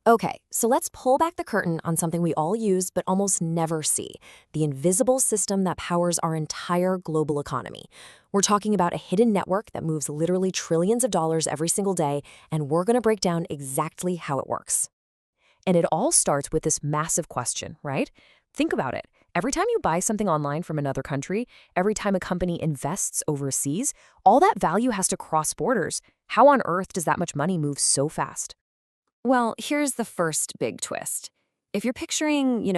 Okay, so let's pull back the curtain on something we all use but almost never see, the invisible system that powers our entire global economy. We're talking about a hidden network that moves literally trillions of dollars every single day, and we're going to break down exactly how it works. And it all starts with this massive question, right? Think about it. Every time you buy something online from another country, every time a company invests overseas, all that value has to cross borders. How on earth does that much money move so fast? Well, here's the first big twist. If you're picturing,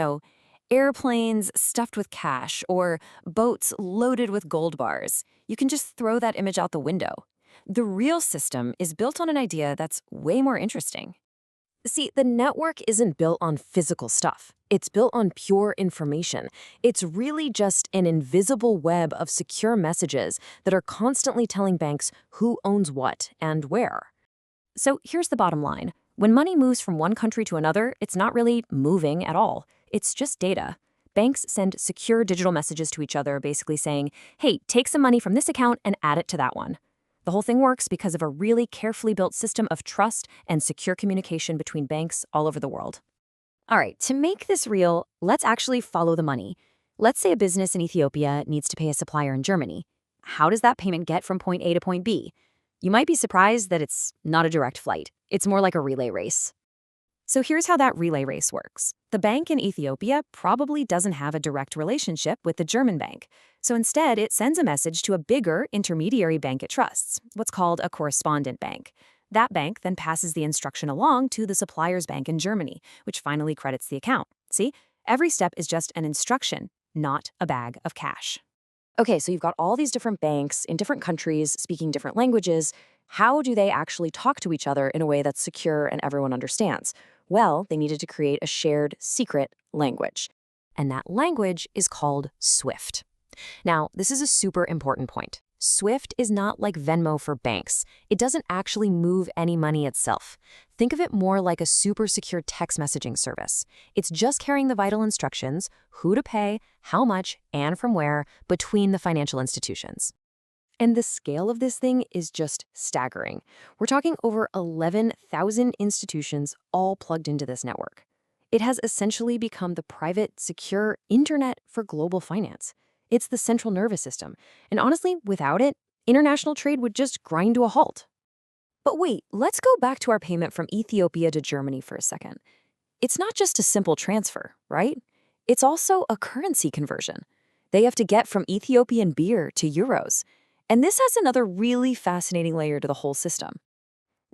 airplanes stuffed with cash or boats loaded with gold bars, you can just throw that image out the window. The real system is built on an idea that's way more interesting. See, the network isn't built on physical stuff. It's built on pure information. It's really just an invisible web of secure messages that are constantly telling banks who owns what and where. So here's the bottom line. When money moves from one country to another, it's not really moving at all. It's just data. Banks send secure digital messages to each other, basically saying, hey, take some money from this account and add it to that one. The whole thing works because of a really carefully built system of trust and secure communication between banks all over the world. All right, to make this real, let's actually follow the money. Let's say a business in Ethiopia needs to pay a supplier in Germany. How does that payment get from point A to point B? You might be surprised that it's not a direct flight. It's more like a relay race. So here's how that relay race works. The bank in Ethiopia probably doesn't have a direct relationship with the German bank. So instead, it sends a message to a bigger intermediary bank it trusts, what's called a correspondent bank. That bank then passes the instruction along to the supplier's bank in Germany, which finally credits the account. See, every step is just an instruction, not a bag of cash. Okay, so you've got all these different banks in different countries speaking different languages. How do they actually talk to each other in a way that's secure and everyone understands? Well, they needed to create a shared secret language. And that language is called SWIFT. Now, this is a super important point. SWIFT is not like Venmo for banks. It doesn't actually move any money itself. Think of it more like a super secure text messaging service. It's just carrying the vital instructions, who to pay, how much, and from where, between the financial institutions. And the scale of this thing is just staggering. We're talking over 11,000 institutions all plugged into this network. It has essentially become the private, secure internet for global finance. It's the central nervous system. And honestly, without it, international trade would just grind to a halt. But wait, let's go back to our payment from Ethiopia to Germany for a second. It's not just a simple transfer, right? It's also a currency conversion. They have to get from Ethiopian birr to euros. And this has another really fascinating layer to the whole system.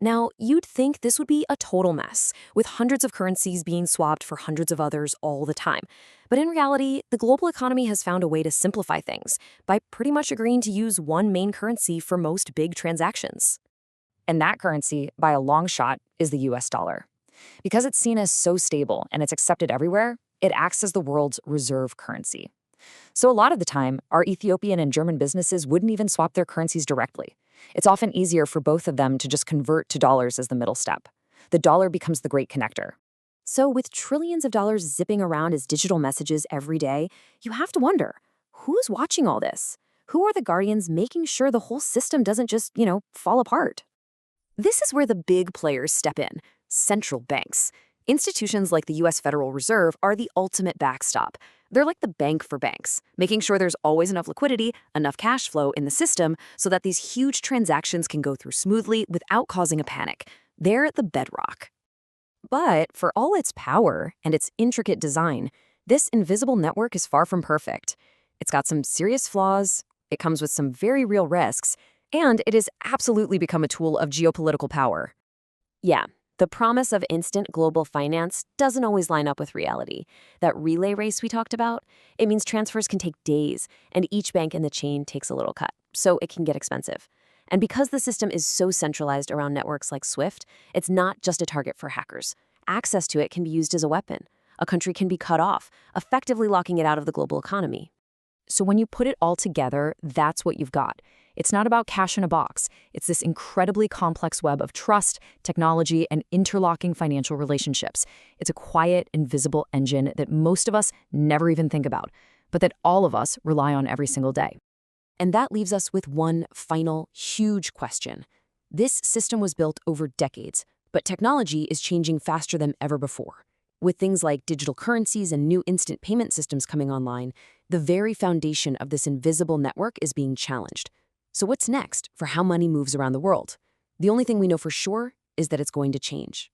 Now, you'd think this would be a total mess, with hundreds of currencies being swapped for hundreds of others all the time. But in reality, the global economy has found a way to simplify things by pretty much agreeing to use one main currency for most big transactions. And that currency, by a long shot, is the US dollar. Because it's seen as so stable and it's accepted everywhere, it acts as the world's reserve currency. So a lot of the time, our Ethiopian and German businesses wouldn't even swap their currencies directly. It's often easier for both of them to just convert to dollars as the middle step. The dollar becomes the great connector. So, with trillions of dollars zipping around as digital messages every day, you have to wonder, who's watching all this? Who are the guardians making sure the whole system doesn't just, fall apart? This is where the big players step in, central banks. Institutions like the US Federal Reserve are the ultimate backstop. They're like the bank for banks, making sure there's always enough liquidity, enough cash flow in the system so that these huge transactions can go through smoothly without causing a panic. They're the bedrock. But for all its power and its intricate design, this invisible network is far from perfect. It's got some serious flaws, it comes with some very real risks, and it has absolutely become a tool of geopolitical power. Yeah, the promise of instant global finance doesn't always line up with reality. That relay race we talked about, it means transfers can take days, and each bank in the chain takes a little cut, so it can get expensive. And because the system is so centralized around networks like SWIFT, it's not just a target for hackers. Access to it can be used as a weapon. A country can be cut off, effectively locking it out of the global economy. So when you put it all together, that's what you've got. It's not about cash in a box. It's this incredibly complex web of trust, technology, and interlocking financial relationships. It's a quiet, invisible engine that most of us never even think about, but that all of us rely on every single day. And that leaves us with one final, huge question. This system was built over decades, But technology is changing faster than ever before. With things like digital currencies and new instant payment systems coming online, the very foundation of this invisible network is being challenged. So what's next for how money moves around the world? The only thing we know for sure is that it's going to change.